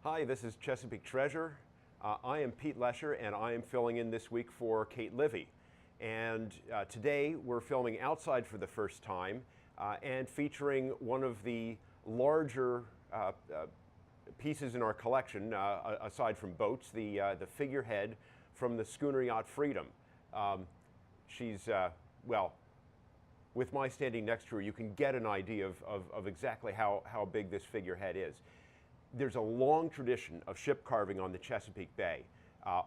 Hi, this is Chesapeake Treasure. I am Pete Lesher, and I am filling in this week for Kate Livy. And today we're filming outside for the first time and featuring one of the larger pieces in our collection, aside from boats, the figurehead from the schooner yacht Freedom. She's, well, with my standing next to her, you can get an idea of exactly how big this figurehead is. There's a long tradition of ship carving on the Chesapeake Bay.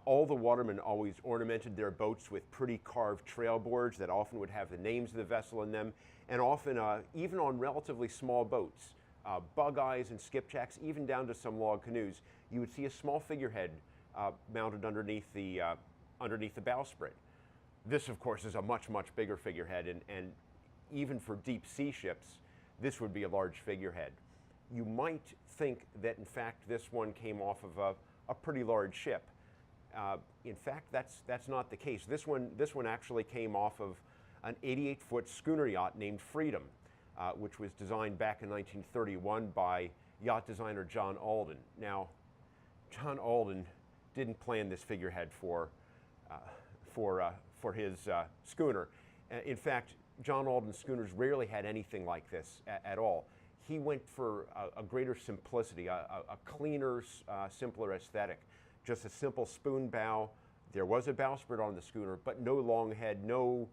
All the watermen always ornamented their boats with pretty carved trail boards that often would have the names of the vessel in them, and often, even on relatively small boats, bug eyes and skipjacks, even down to some log canoes, you would see a small figurehead mounted underneath the bowsprit. This, of course, is a much bigger figurehead, and even for deep sea ships, this would be a large figurehead. You might think that, in fact, this one came off of a pretty large ship. In fact, that's not the case. This one actually came off of an 88-foot schooner yacht named Freedom, which was designed back in 1931 by yacht designer John Alden. Now, John Alden didn't plan this figurehead for his schooner. In fact, John Alden's schooners rarely had anything like this at all. He went for a greater simplicity, a cleaner, simpler aesthetic. Just a simple spoon bow. There was a bowsprit on the schooner, but no long head, no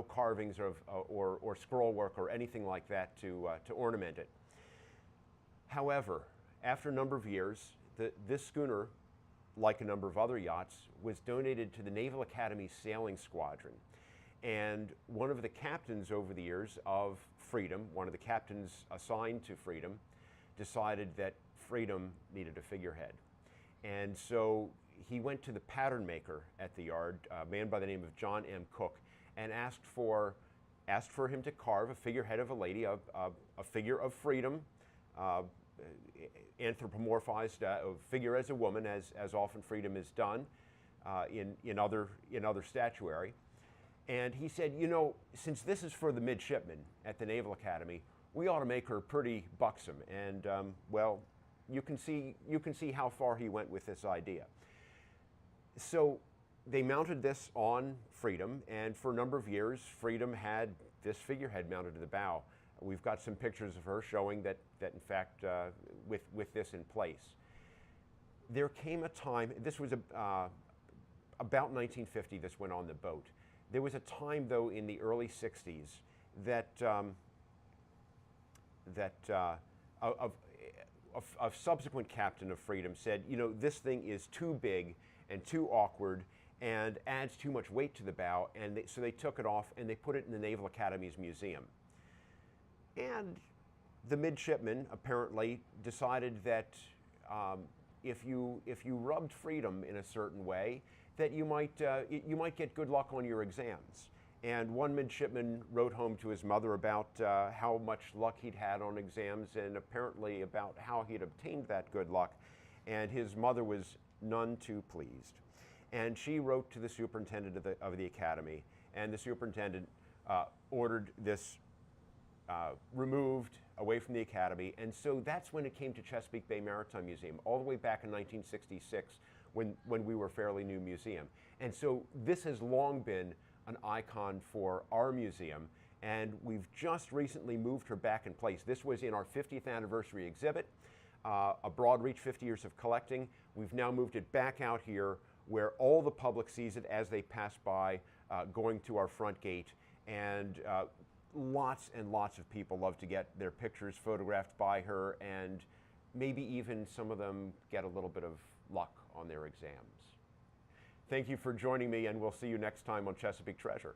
carvings or scroll work or anything like that to ornament it. However, after a number of years, this schooner, like a number of other yachts, was donated to the Naval Academy Sailing Squadron. And one of the captains over the years of Freedom, one of the captains assigned to Freedom, decided that Freedom needed a figurehead. And so he went to the pattern maker at the yard, a man by the name of John M. Cook, and asked for him to carve a figurehead of a lady, a figure of Freedom, anthropomorphized figure as a woman, as often Freedom is done in other statuary. And he said, you know, since this is for the midshipmen at the Naval Academy, we ought to make her pretty buxom. And well, you can see how far he went with this idea. So they mounted this on Freedom, and for a number of years, Freedom had this figurehead mounted to the bow. We've got some pictures of her showing that in fact, with this in place. There came a time, this was about 1950, this went on the boat. There was a time, though, in the early 60s that a subsequent captain of Freedom said, you know, this thing is too big and too awkward and adds too much weight to the bow, and so they took it off and they put it in the Naval Academy's museum. And the midshipmen apparently decided that if you rubbed Freedom in a certain way, that you might get good luck on your exams. And one midshipman wrote home to his mother about how much luck he'd had on exams, and apparently about how he'd obtained that good luck. And his mother was none too pleased. And she wrote to the superintendent of the academy, and the superintendent ordered this removed away from the academy. And so that's when it came to Chesapeake Bay Maritime Museum, all the way back in 1966, when we were a fairly new museum. And so this has long been an icon for our museum, and we've just recently moved her back in place. This was in our 50th anniversary exhibit, a broad reach 50 years of collecting. We've now moved it back out here where all the public sees it as they pass by, going to our front gate, and lots and lots of people love to get their pictures photographed by her, and maybe even some of them get a little bit of luck on their exams. Thank you for joining me, and we'll see you next time on Chesapeake Treasure.